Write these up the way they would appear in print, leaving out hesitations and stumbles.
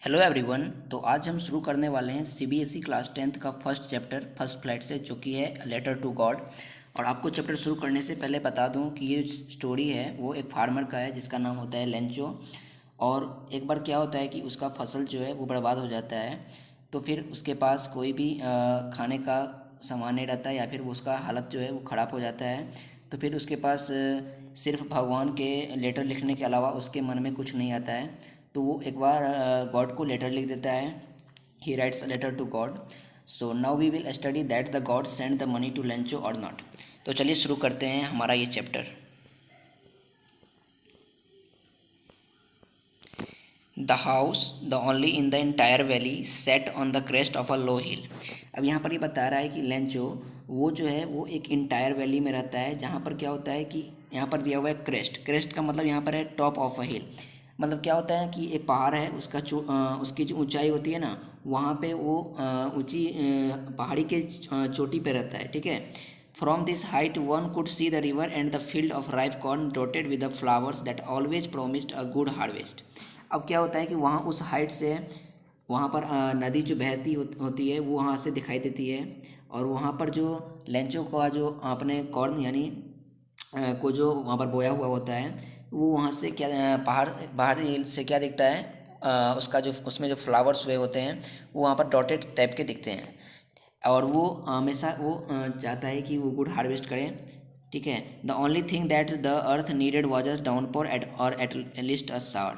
Hello everyone. तो आज हम शुरू करने वाले हैं सीबीएसई क्लास 10th का फर्स्ट चैप्टर फर्स्ट फ्लाइट से, जो कि है लेटर टू गॉड। और आपको चैप्टर शुरू करने से पहले बता दूं कि ये स्टोरी है वो एक फार्मर का है जिसका नाम होता है लेंचो। और एक बार क्या होता है कि उसका फसल जो है वो बर्बाद हो जाता है। तो फिर उसके पास कोई भी खाने का सामान नहीं रहता है, या फिर वो उसका हालत जो है वो ख़राब हो जाता है। तो फिर उसके पास सिर्फ भगवान के लेटर लिखने के अलावा उसके मन में कुछ नहीं आता है। तो वो एक बार गॉड को लेटर लिख देता है। He writes a letter to God. So now we will study that the God send the money to Lencho और नॉट। तो चलिए शुरू करते हैं हमारा ये चैप्टर। The house the only in the entire valley sat on the crest of a low hill. अब यहाँ पर ये बता रहा है कि लेंचो वो जो है वो एक इंटायर वैली में रहता है, जहाँ पर क्या होता है कि यहाँ पर दिया हुआ है क्रेस्ट। क्रेस्ट का मतलब यहाँ पर है टॉप ऑफ अ हिल। मतलब क्या होता है कि एक पहाड़ है, उसका उसकी जो ऊंचाई होती है ना, वहाँ पे वो ऊंची पहाड़ी के चोटी पे रहता है। ठीक है। From this height one could see the river and the field of ripe corn dotted with the flowers that always promised a good harvest. अब क्या होता है कि वहाँ उस हाइट से वहाँ पर नदी जो बहती होती है वो वहाँ से दिखाई देती है। और वहाँ पर जो लेंचो का जो अपने कॉर्न यानी को जो वहाँ पर बोया हुआ होता है, वो वहाँ से क्या पहाड़ पहाड़ से क्या दिखता है, उसका जो उसमें जो फ्लावर्स हुए होते हैं वो वहाँ पर डॉटेड टाइप के दिखते हैं। और वो हमेशा वो चाहता है कि वो गुड हार्वेस्ट करे। ठीक है। The only thing that the earth needed was a downpour at least a shower.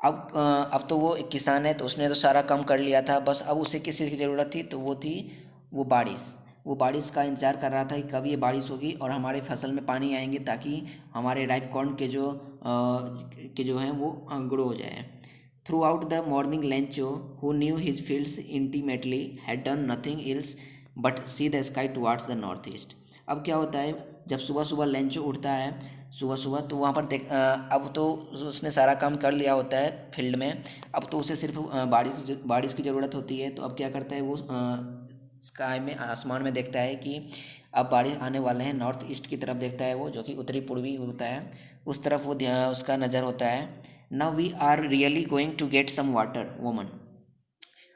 अब तो वो एक किसान है, तो उसने तो सारा काम कर लिया था। बस अब उसे किस चीज़ की ज़रूरत थी, तो वो थी वो बारिश। वो बारिश का इंतज़ार कर रहा था कि कब ये बारिश होगी और हमारे फसल में पानी आएंगे, ताकि हमारे राइप कॉर्न के जो हैं वो ग्रो हो जाए। Through out the morning Lencho who knew his fields intimately had done nothing else but see the sky towards the north east. अब क्या होता है, जब सुबह सुबह लेंचो उठता है सुबह सुबह, तो वहाँ पर अब तो उसने सारा काम कर लिया होता है फील्ड में। अब तो उसे सिर्फ बारिश की ज़रूरत होती है। तो अब क्या करता है वो स्काई में आसमान में देखता है कि अब बारिश आने वाले हैं। नॉर्थ ईस्ट की तरफ देखता है वो, जो कि उत्तरी पूर्वी होता है, उस तरफ वो उसका नज़र होता है। Now we are really going to get some water woman.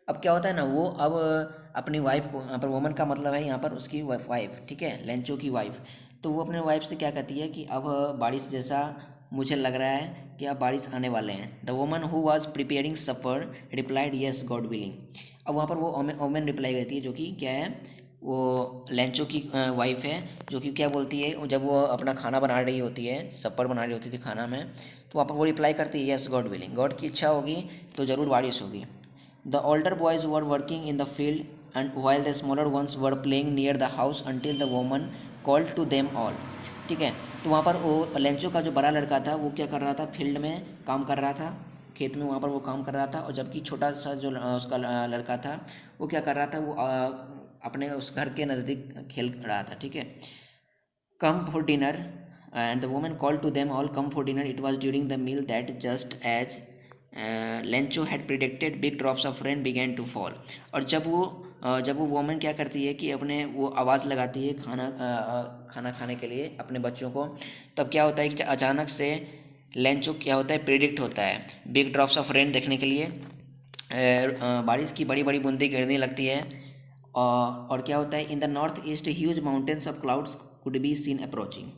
अब क्या होता है ना, वो अब अपनी वाइफ को, यहाँ पर वोमन का मतलब है यहाँ पर उसकी वाइफ। ठीक है, लेंचो की वाइफ। तो वो अपने वाइफ से क्या कहती है कि अब बारिश जैसा मुझे लग रहा है कि अब बारिश आने वाले हैं। The woman who was preparing supper replied yes God willing. अब वहाँ पर वो वोमन रिप्लाई करती है, जो कि क्या है, वो लेंचो की वाइफ है, जो कि क्या बोलती है जब वो अपना खाना बना रही होती है, सपर बना रही होती थी खाना में, तो वहाँ पर वो रिप्लाई करती है यस गॉड विलिंग, गॉड की इच्छा होगी तो ज़रूर बारिश होगी। The older boys were working in the field, and while the smaller ones were playing near the house until the woman called to them all. ठीक है। तो वहाँ पर वो लेंचो का जो बड़ा लड़का था वो क्या कर रहा था, फील्ड में काम कर रहा था, खेत में वहाँ पर वो काम कर रहा था। और जबकि छोटा सा जो उसका लड़का था वो क्या कर रहा था, वो अपने उस घर के नज़दीक खेल रहा था। ठीक है। Come for dinner, and the woman called to them all, come for dinner. It was during the meal that, just as Lencho had predicted, big drops of rain began to fall. और जब वो woman क्या करती है कि अपने वो आवाज़ लगाती है खाना खाने के लिए अपने बच्चों को, तब क्या होता है कि अचानक से लेंचो क्या होता है, प्रिडिक्ट होता है बिग ड्रॉप्स ऑफ रेन देखने के लिए। बारिश की बड़ी बड़ी बूंदें गिरने लगती है। और क्या होता है, in the north east huge mountains of clouds could be seen approaching.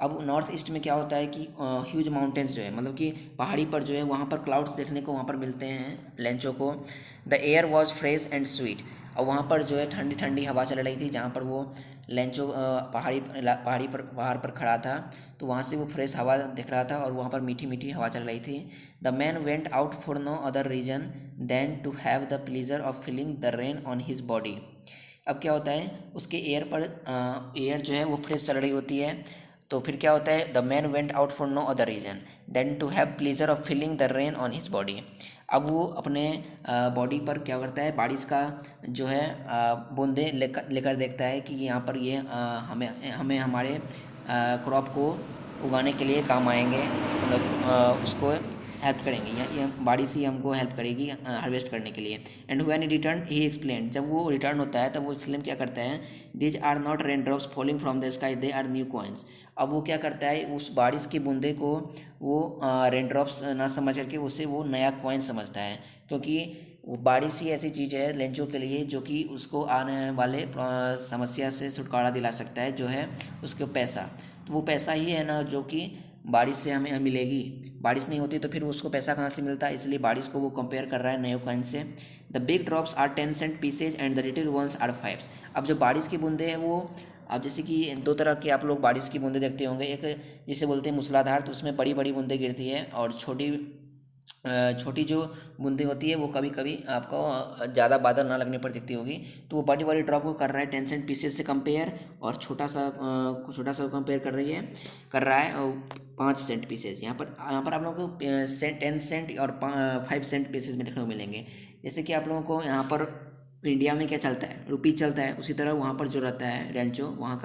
अब नॉर्थ ईस्ट में क्या होता है कि ह्यूज माउंटेन्स जो है, मतलब कि पहाड़ी पर जो है वहाँ पर क्लाउड्स देखने को वहाँ पर मिलते हैं लेंचो को। The air was fresh and sweet. और वहाँ पर जो है ठंडी ठंडी हवा चल रही थी, जहाँ पर वो लेंचो पहाड़ पर खड़ा था, तो वहाँ से वो फ्रेश हवा दिख रहा था और वहाँ पर मीठी मीठी हवा चल रही थी। The man went out for no other reason than to have the pleasure of feeling the rain on his body. अब क्या होता है, उसके एयर जो है वो फ्रेश चल रही होती है। तो फिर क्या होता है, the man went out for no other reason than to have pleasure of feeling the rain on his body. अब वो अपने बॉडी पर क्या करता है, बारिश का जो है बूंदे लेकर देखता है कि यहाँ पर ये हमें हमें हमारे क्रॉप को उगाने के लिए काम आएंगे, मतलब उसको हेल्प करेंगे, या ये बारिश ही हमको हेल्प करेगी हार्वेस्ट करने के लिए। And when he return he explain, जब वो रिटर्न होता है तब वो एक्सप्लेन क्या करता है, these are not rain drops falling from the sky, they are new coins. अब वो क्या करता है, उस बारिश की बूंदे को वो रेन ड्रॉप्स ना समझ करके उसे वो नया कॉइन समझता है। क्योंकि वो बारिश ही ऐसी चीज़ है लेंचो के लिए जो कि उसको आने वाले समस्या से छुटकारा दिला सकता है, जो है उसके पैसा। तो वो पैसा ही है ना जो कि बारिश से हमें मिलेगी। बारिश नहीं होती तो फिर उसको पैसा कहाँ से मिलता है, इसलिए बारिश को वो कंपेयर कर रहा है नए कॉइन से। The big drops are 10 cent pieces and the little ones are 5। अब जो बारिश की बूंदे हैं वो, अब जैसे कि दो तरह की आप लोग बारिश की बूंदें देखते होंगे, एक जिसे बोलते हैं मूसलाधार, तो उसमें बड़ी बड़ी बूंदें गिरती है, और छोटी जो बूंदें होती है वो कभी कभी आपको ज़्यादा बादल ना लगने पर दिखती होगी। तो वो बड़ी बड़ी ड्रॉप को कर रहा है 10 सेंट पीसेस से कंपेयर, और छोटा सा कंपेयर कर रहा है 5 सेंट पीसेस। यहाँ पर आप लोगों को 10 सेंट और 5 सेंट पीसेस में देखने को मिलेंगे। जैसे कि आप लोगों को यहाँ पर इंडिया में क्या चलता है, रुपी चलता है, उसी तरह वहाँ पर जो रहता है रेंचो, वहाँ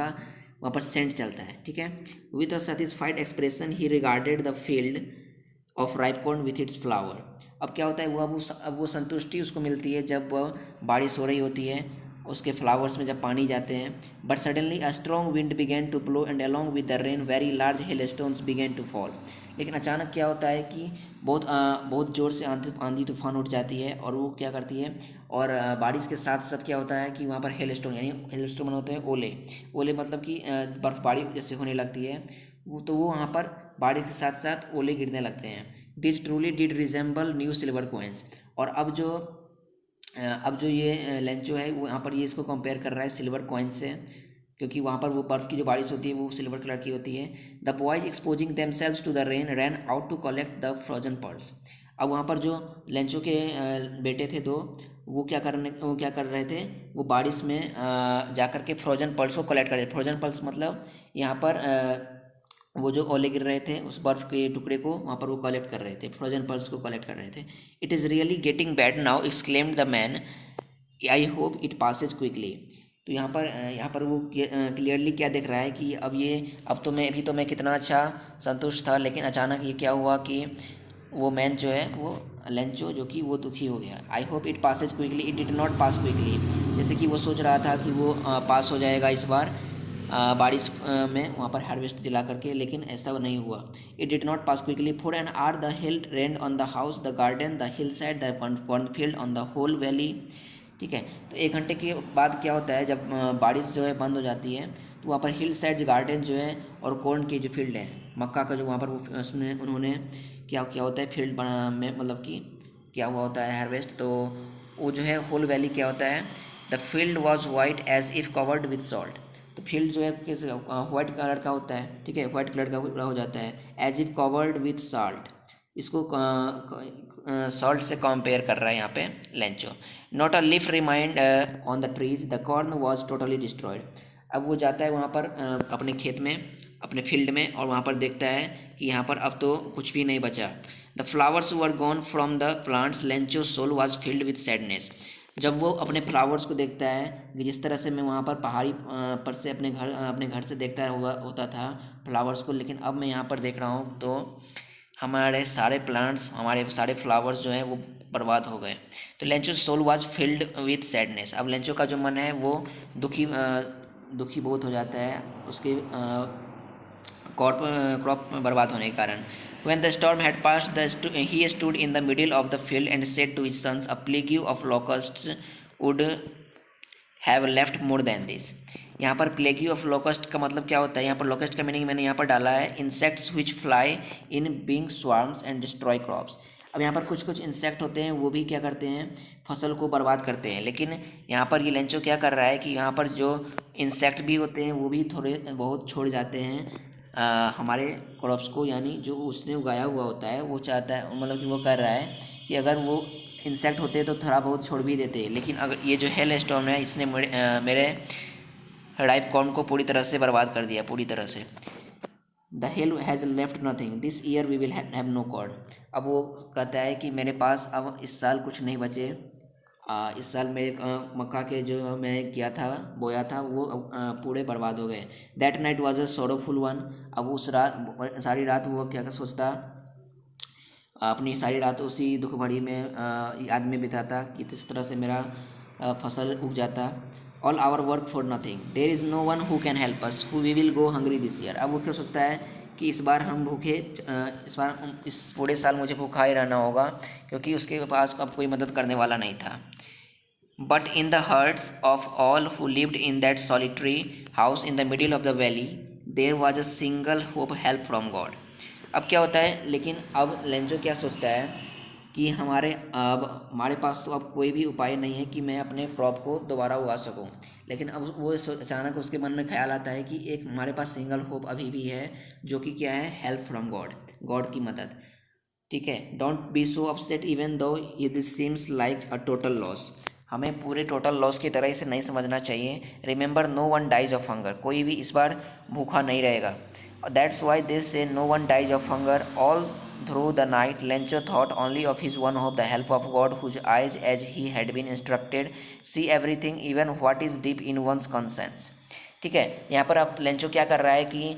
पर सेंट चलता है, ठीक है। With a satisfied expression he regarded the field of ripe corn with its flower. अब क्या होता है, अब वो संतुष्टि उसको मिलती है जब बारिश हो रही होती है, उसके फ्लावर्स में जब पानी जाते हैं। But suddenly a strong wind began to blow and along with the rain very large hail stones began to fall. लेकिन अचानक क्या होता है कि बहुत ज़ोर से आंधी तूफान उठ जाती है, और वो क्या करती है, और बारिश के साथ साथ क्या होता है कि वहाँ पर हेल स्टोन, यानी हेल स्टोन होते हैं ओले मतलब कि बर्फबारी जैसे होने लगती है। तो वो वहाँ पर बारिश के साथ साथ ओले गिरने लगते हैं। This truly did resemble new silver coins. और अब जो ये लेंचो है वो यहाँ पर ये इसको कंपेयर कर रहा है सिल्वर कॉइन से, क्योंकि वहाँ पर वो बर्फ़ की जो बारिश होती है वो सिल्वर कलर की होती है। The boys exposing themselves to the rain ran out to collect the frozen pearls. अब वहाँ पर जो लेंचो के बेटे थे दो, वो क्या कर रहे थे, वो बारिश में जाकर के फ्रोजन पर्ल्स को कलेक्ट कर रहे थे। फ्रोजन पर्ल्स मतलब यहाँ पर वो जो ओले गिर रहे थे उस बर्फ़ के टुकड़े को वहाँ पर वो कलेक्ट कर रहे थे, फ्रोजन पर्ल्स को कलेक्ट कर रहे थे। It is really getting bad now exclaimed the man, I hope it Passage quickly. तो यहाँ पर वो क्लियरली क्या देख रहा है कि अभी तो मैं कितना अच्छा संतुष्ट था, लेकिन अचानक ये क्या हुआ कि वो मैन जो है वो लेंचो जो कि वो दुखी हो गया। I hope it Passage quickly, it did not pass quickly. जैसे कि वो सोच रहा था कि वो पास हो जाएगा इस बार बारिश में वहाँ पर हार्वेस्ट दिला करके, लेकिन ऐसा नहीं हुआ। It did not pass quickly. For an hour the hail rain on the house, the garden, the hill side, the cornfield, on the whole valley, ठीक है। तो 1 घंटे के बाद क्या होता है, जब बारिश जो है बंद हो जाती है, तो वहाँ पर हिल साइड गार्डन जो है और कॉर्न की जो फील्ड है, मक्का का जो वहाँ पर वो उन्होंने क्या होता है फील्ड बना में, मतलब कि क्या हुआ होता है हार्वेस्ट। तो वो जो है होल वैली क्या होता है, the field was white as if covered with salt. तो फील्ड जो है किस वाइट कलर का होता है, ठीक है, वाइट कलर का हो जाता है, as if covered with salt. इसको सॉल्ट से कंपेयर कर रहा है यहाँ पे Lencho. Not a leaf remained on the trees, the corn was totally destroyed. अब वो जाता है वहाँ पर अपने खेत में, अपने फील्ड में, और वहाँ पर देखता है कि यहाँ पर अब तो कुछ भी नहीं बचा। The flowers were gone from the plants, Lencho soul was filled with sadness. जब वो अपने फ्लावर्स को देखता है कि जिस तरह से मैं वहाँ पर पहाड़ी पर से अपने घर से देखता होता था फ्लावर्स को, लेकिन अब मैं यहाँ पर देख रहा हूँ तो हमारे सारे फ्लावर्स जो हैं वो बर्बाद हो गए। तो Lencho soul was filled with sadness. अब लेंचो का जो मन है वो दुखी बहुत हो जाता है उसके क्रॉप बर्बाद होने के कारण। When the storm had passed, he stood in the middle of the field and said to his sons, a plague of locusts would have left more than this. यहाँ पर प्लेगी ऑफ लोकस्ट का मतलब क्या होता है, यहाँ पर लोकस्ट का मीनिंग मैंने यहाँ पर डाला है insects which fly in big swarms and destroy crops. अब यहाँ पर कुछ इंसेक्ट होते हैं वो भी क्या करते हैं, फसल को बर्बाद करते हैं। लेकिन यहाँ पर ये लेंचो क्या कर रहा है कि यहाँ पर जो इंसेक्ट भी होते हैं वो भी थोड़े बहुत छोड़ जाते हैं हमारे क्रॉप्स को, यानी जो उसने उगाया हुआ होता है वो चाहता है, मतलब कि वो कर रहा है कि अगर वो इंसेक्ट होते तो थोड़ा बहुत छोड़ भी देते, लेकिन अगर ये जो हेल स्टॉर्म है इसने मेरे राइप कॉर्न को पूरी तरह से बर्बाद कर दिया, पूरी तरह से। The hail has left nothing, this year we will have no corn. अब वो कहता है कि मेरे पास अब इस साल कुछ नहीं बचे, इस साल मेरे मक्का के जो मैं किया था बोया था वो पूरे बर्बाद हो गए। That night was a sorrowful one. अब उस सारी रात वो क्या सोचता, अपनी सारी रात उसी दुख भरी में याद में बिताता कि किस तरह से मेरा फसल उग जाता। All our work for nothing, there is no one who can help us, who we will go hungry this year. अब वो क्या सोचता है कि इस बार हम भूखे इस पूरे साल मुझे भूखा ही रहना होगा, क्योंकि उसके पास अब कोई मदद करने वाला नहीं था। But in the hearts of all who lived in that solitary house in the middle of the valley there was a single hope, help from God. अब क्या होता है, लेकिन अब लेंजो क्या सोचता है कि हमारे पास तो अब कोई भी उपाय नहीं है कि मैं अपने क्रॉप को दोबारा उगा सकूं। लेकिन अब वो अचानक उसके मन में ख्याल आता है कि एक हमारे पास सिंगल होप अभी भी है, जो कि क्या है, हेल्प फ्रॉम गॉड, गॉड की मदद। ठीक है, don't be so upset even though this seems like a total loss. हमें पूरे टोटल लॉस की तरह इसे नहीं समझना चाहिए। Remember, no one dies of hunger, कोई भी इस बार भूखा नहीं रहेगा। That's why this say no one dies of hunger all through the night Lencho thought only of his one hope, the help of God whose eyes as he had been instructed see everything even what is deep in one's conscience. ठीक है, यहाँ पर अब Lencho क्या कर रहा है कि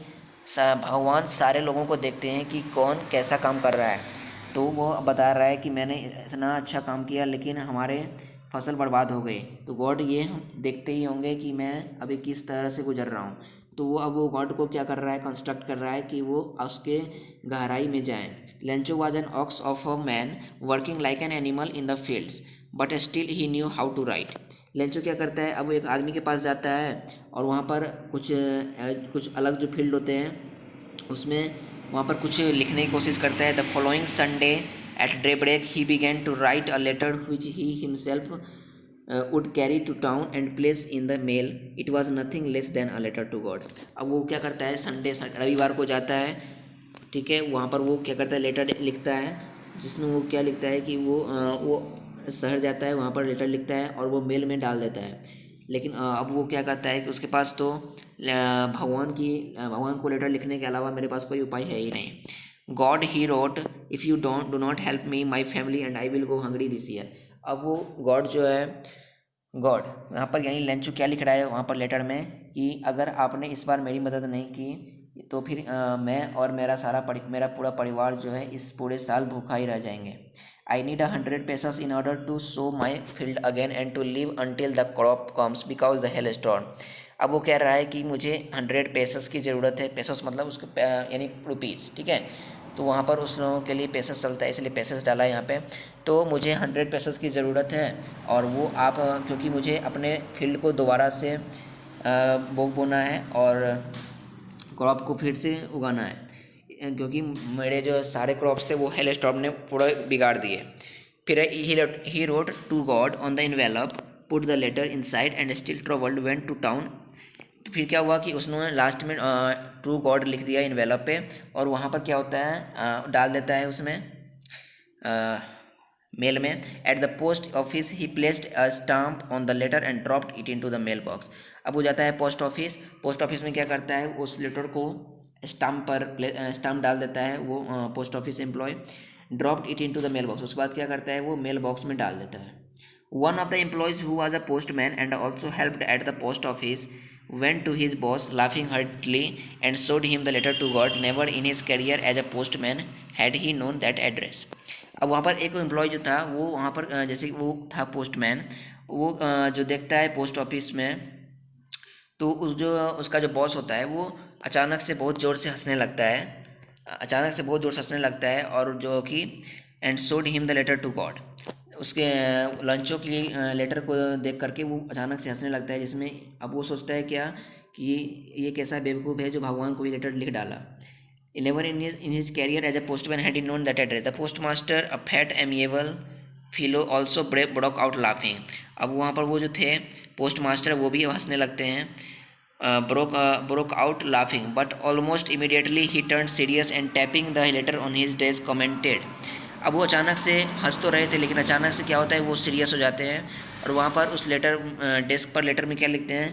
भगवान सारे लोगों को देखते हैं कि कौन कैसा काम कर रहा है। तो वो बता रहा है कि मैंने इतना अच्छा काम किया लेकिन हमारे फसल बर्बाद हो गई, तो गॉड ये देखते ही होंगे कि मैं अभी किस तरह से गुजर रहा हूँ। तो वो अब वो गॉड को क्या कर रहा है, कंस्ट्रक्ट कर रहा है कि वो उसके गहराई में जाएं। Lencho was an ox of a man working like an animal in the fields but still he knew how to write. Lencho क्या करता है, अब वो एक आदमी के पास जाता है और वहाँ पर कुछ अलग जो फील्ड होते हैं उसमें वहाँ पर कुछ लिखने की कोशिश करता है। The following Sunday at daybreak he began to write a letter which he himself would carry to town and place in the mail. It was nothing less than a letter to God. अब वो क्या करता है, रविवार को जाता है, ठीक है, वहाँ पर वो क्या करता है, लेटर लिखता है, जिसमें वो क्या लिखता है कि वो शहर जाता है, वहाँ पर लेटर लिखता है और वो मेल में डाल देता है। लेकिन अब वो क्या करता है कि उसके पास तो भगवान को लेटर लिखने के अलावा मेरे पास कोई उपाय है ही नहीं। God he wrote, if you do not help me my family and I will go Hungary this year. अब वो गॉड जो है, गॉड यहाँ पर यानी लेंचो क्या लिख रहा है वहाँ पर लेटर में कि अगर आपने इस बार मेरी मदद नहीं की तो फिर मैं और मेरा पूरा परिवार जो है इस पूरे साल भूखा ही रह जाएंगे। I need 100 pesos in order to sow my field again and to live until the crop comes because the hailstorm। अब वो कह रहा है कि मुझे 100 pesos की ज़रूरत है। पेसोस मतलब उसके यानी रुपीज़, ठीक है, तो वहाँ पर उस लोगों के लिए पेसस चलता है, इसलिए पेसस डाला है यहाँ पे। तो मुझे 100 pesos की ज़रूरत है और वो आप क्योंकि मुझे अपने फील्ड को दोबारा से बोना है और क्रॉप को फिर से उगाना है, क्योंकि मेरे जो सारे क्रॉप्स थे वो हेल स्टॉर्म ने पूरा बिगाड़ दिए। फिर he wrote to God on the envelope, put the letter inside and still troubled went to town. तो फिर क्या हुआ कि उसने लास्ट में टू गॉड लिख दिया इन्वेलप पे, और वहाँ पर क्या होता है, डाल देता है उसमें मेल में। At the post office he placed a stamp on the letter and dropped it into the mail box. अब वो जाता है पोस्ट ऑफिस में क्या करता है, उस लेटर को स्टाम्प डाल देता है वो post office employ. Dropped it into the mail box, उसके बाद क्या करता है, वो मेल बॉक्स में डाल देता है। One of the employees who was a postman and also helped eight the post office went to his boss laughing heartily and showed him the letter to God. Never in his career as a postman had he known that address। अब वहाँ पर एक employ जो था वो वहाँ पर जैसे वो था पोस्टमैन, वो जो देखता है पोस्ट ऑफिस में, तो उसका जो बॉस होता है वो अचानक से बहुत ज़ोर से हंसने लगता है और जो कि and showed him the letter to God. उसके लंचों की लेटर को देख करके वो अचानक से हंसने लगता है, जिसमें अब वो सोचता है क्या कि ये कैसा बेवकूफ़ है जो भगवान को भी लेटर लिख डाला। Never in his career as a postman had he known that address. The postmaster a fat amiable fellow also broke out laughing. अब वहाँ पर वो जो थे पोस्टमास्टर वो भी हंसने लगते हैं, broke out laughing, but almost immediately he turned serious and tapping the letter on his desk commented। अब वो अचानक से हंस तो रहे थे लेकिन अचानक से क्या होता है, वो सीरियस हो जाते हैं और वहाँ पर उस डेस्क पर लेटर में क्या लिखते हैं,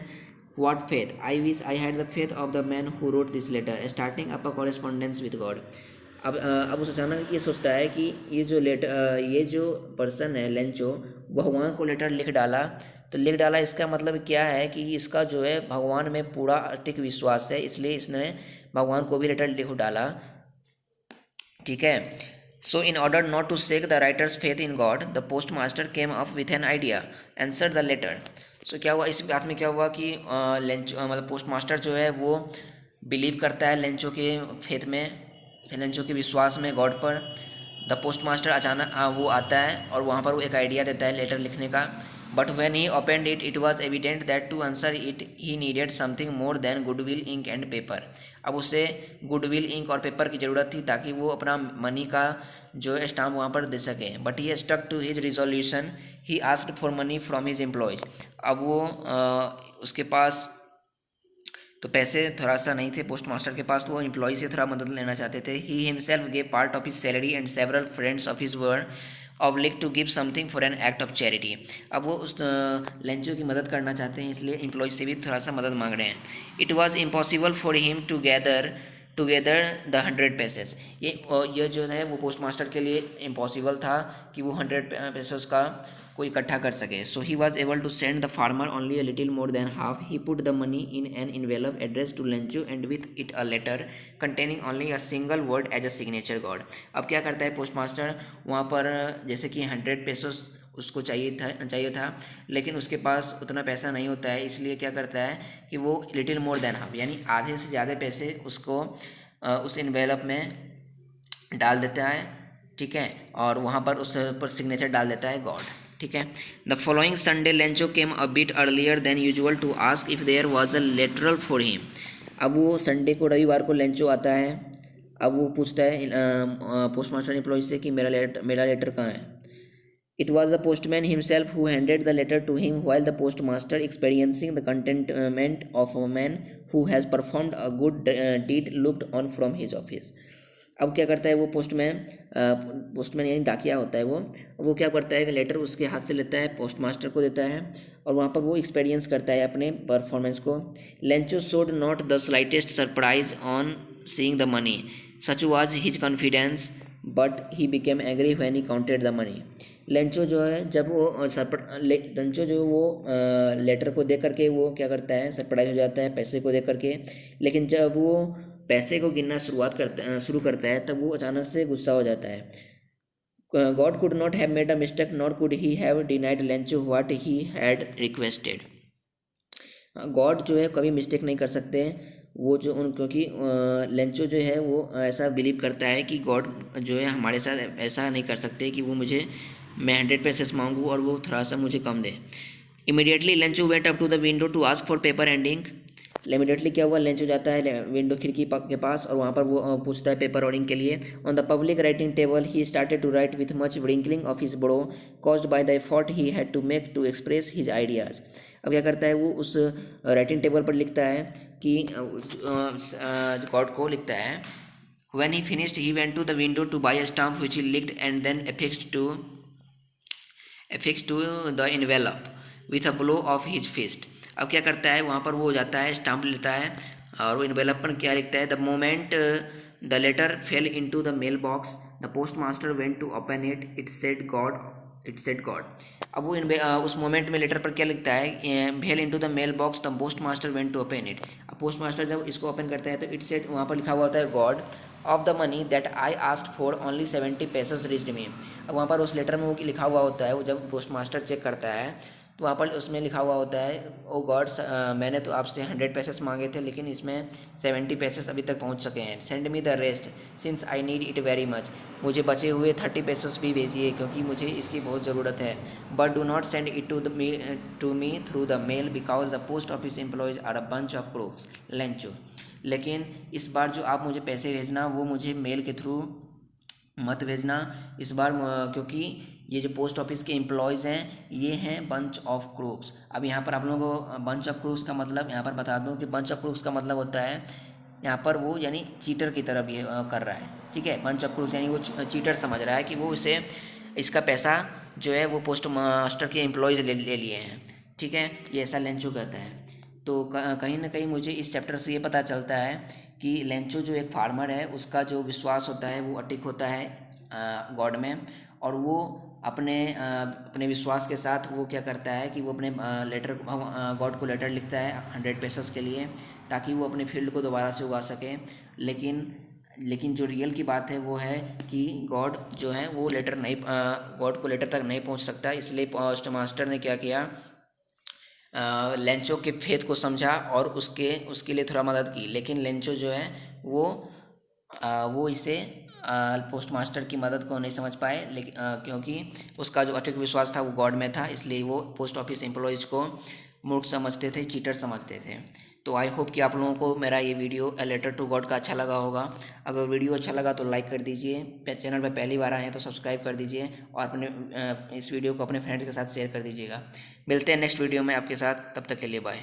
what faith, I wish I had the faith of the man who wrote this letter starting up a correspondence with God. अब उस अचानक ये सोचता है कि ये जो पर्सन है लेंचो, भगवान को लेटर लिख डाला। इसका मतलब क्या है कि इसका जो है भगवान में पूरा अटूट विश्वास है, इसलिए इसने भगवान को भी लेटर लिख डाला, ठीक है। So in order not to shake the writer's faith in God the post master came up with an idea, answer the letter. So क्या हुआ, इस बात में क्या हुआ कि मतलब पोस्ट मास्टर जो है वो बिलीव करता है लेंचो के फेथ में, लेंचो के विश्वास में गॉड पर। द पोस्ट मास्टर अचानक वो आता है और वहाँ पर वो एक आइडिया देता है लेटर लिखने का। But when he opened it, it was evident that to answer it he needed something more than goodwill ink and paper. अब उसे गुडविल इंक और पेपर की ज़रूरत थी ताकि वो अपना मनी का जो है स्टाम्प वहाँ पर दे सके। But he stuck to his resolution, he asked for money from his employees. अब वो उसके पास तो पैसे थोड़ा सा नहीं थे पोस्ट मास्टर के पास, तो वो एम्प्लॉय से थोड़ा मदद लेना चाहते थे। He himself gave part of his salary and several friends of his were obliged to give something for an act of charity. अब वो उस लेंचो की मदद करना चाहते हैं, इसलिए एम्प्लॉय से भी थोड़ा सा मदद मांग रहे हैं। It was impossible for him to gather together the 100 pesos. ये जो है वो पोस्ट मास्टर के लिए इम्पॉसिबल था कि वो 100 पैसेस का को इकट्ठा कर सके। So he was able to send the farmer only a little more than half. He put the money in an envelope addressed to Lencho and with it a letter containing only a single word as a signature God. अब क्या करता है post master, वहाँ पर जैसे कि 100 पैसेस उसको चाहिए था लेकिन उसके पास उतना पैसा नहीं होता है, इसलिए क्या करता है कि वो लिटिल मोर देन हाफ यानी आधे से ज़्यादा पैसे उसको उस इन्वेलप में डाल देता है, ठीक है, और वहाँ पर उस पर सिग्नेचर डाल देता है गॉड, ठीक है। The following Sunday Lencho came a bit earlier than usual to ask if there was a letter for him. अब वो संडे को, रविवार को लेंचो आता है। अब वो पूछता है पोस्ट मास्टर एम्प्लॉय से कि मेरा लेटर कहाँ है। It was the postman himself who handed the letter to him, while the postmaster, experiencing the contentment of a man who has performed a good deed, looked on from his office. अब क्या करता है वो postman यानी डाकिया होता है वो क्या करता है कि लेटर उसके हाथ से लेता है, पोस्ट मास्टर को देता है और वहाँ पर वो एक्सपीरियंस करता है अपने परफॉर्मेंस को। Lencho showed not the slightest surprise on seeing the money, such was his confidence, but he became angry when he counted the money. Lencho जो है जब वो लेंचो जो वो लेटर को देख करके वो क्या करता है, सरप्राइज हो जाता है पैसे को देख करके, लेकिन जब वो पैसे को गिनना शुरू करता है तब वो अचानक से गुस्सा हो जाता है। God could not have made a mistake nor could he have denied Lencho what he had requested. God जो है कभी मिस्टेक नहीं कर सकते वो जो उन, क्योंकि लेंचो जो है वो ऐसा बिलीव करता है कि गॉड जो है हमारे साथ ऐसा नहीं कर सकते कि वो मुझे मैं 100 पैसेस मांगूँ और वो थोड़ा सा मुझे कम दे। Immediately Lencho went up to the window to ask for paper and ink. Immediately क्या हुआ, लेंचो जाता है विंडो खिड़की के पास और वहाँ पर वो पूछता है पेपर और इंक के लिए। On the public writing table he started to write with much wrinkling of his brow caused by the effort he had to make to express his ideas. अब क्या करता है वो उस राइटिंग टेबल पर लिखता है कि गॉड को लिखता है। When he finished, he went to the window to buy a stamp which he licked and then affixed to the envelope with a blow of his fist. अब क्या करता है वहाँ पर वो जाता है, स्टाम्प लेता है और वो इन्वेलप पर क्या लिखता है, the moment the letter fell into the mail box the post master went to open it, it said God. अब वो उस मोमेंट में लेटर पर क्या लिखता है, fell into the mail box the post master went to open it. अब postmaster जब इसको ओपन करता है तो इट सेड, वहाँ पर लिखा हुआ होता है God of the money that I asked for only 70 pesos reached me. अब वहाँ पर उस लेटर में वो लिखा हुआ होता है, वो जब पोस्ट मास्टर चेक करता है तो वहाँ पर उसमें लिखा हुआ होता है, ओ गॉड मैंने तो आपसे 100 पैसेस मांगे थे लेकिन इसमें 70 पैसेस अभी तक पहुँच सके हैं। Send me the rest since I need it very much. मुझे बचे हुए 30 पैसेस भी भेजिए क्योंकि मुझे इसकी बहुत ज़रूरत है। But do not send it to me through the mail because the post office employees are a bunch of crooks Lencho. लेकिन इस बार जो आप मुझे पैसे भेजना वो मुझे मेल के थ्रू मत भेजना इस बार, क्योंकि ये जो पोस्ट ऑफिस के एम्प्लॉयज़ हैं ये हैं बंच ऑफ क्रूक्स। अब यहाँ पर आप लोगों को बंच ऑफ क्रूक्स का मतलब यहाँ पर बता दूँ कि बंच ऑफ क्रूक्स का मतलब होता है यहाँ पर वो यानी चीटर की तरह ये कर रहा है, ठीक है। बंच ऑफ क्रूक्स यानी वो चीटर समझ रहा है कि वो इसे इसका पैसा जो है वो पोस्ट मास्टर के एम्प्लॉयज़ ले लिए हैं, ठीक है, ये ऐसा लेंचो कहता है। तो कहीं ना कहीं मुझे इस चैप्टर से ये पता चलता है कि लेंचो जो एक फार्मर है उसका जो विश्वास होता है वो अटिक होता है गॉड में, और वो अपने विश्वास के साथ वो क्या करता है कि वो अपने गॉड को लेटर लिखता है 100 पैसेस के लिए ताकि वो अपने फील्ड को दोबारा से उगा सके। लेकिन जो रियल की बात है वो है कि गॉड जो है वो गॉड को लेटर तक नहीं पहुंच सकता, इसलिए पोस्ट मास्टर ने क्या किया, लेंचो के फेथ को समझा और उसके लिए थोड़ा मदद की, लेकिन लेंचो जो है वो इसे पोस्ट मास्टर की मदद को नहीं समझ पाए, लेकिन क्योंकि उसका जो अटूट विश्वास था वो गॉड में था, इसलिए वो पोस्ट ऑफिस एम्प्लॉयज़ को मूर्ख समझते थे, चीटर समझते थे। तो आई होप कि आप लोगों को मेरा ये video a letter to God का अच्छा लगा होगा। अगर वीडियो अच्छा लगा तो लाइक कर दीजिए, चैनल पर पहली बार आए हैं तो सब्सक्राइब कर दीजिए और अपने इस वीडियो को अपने फ्रेंड्स के साथ शेयर कर दीजिएगा। मिलते हैं नेक्स्ट वीडियो में आपके साथ, तब तक के लिए बाय।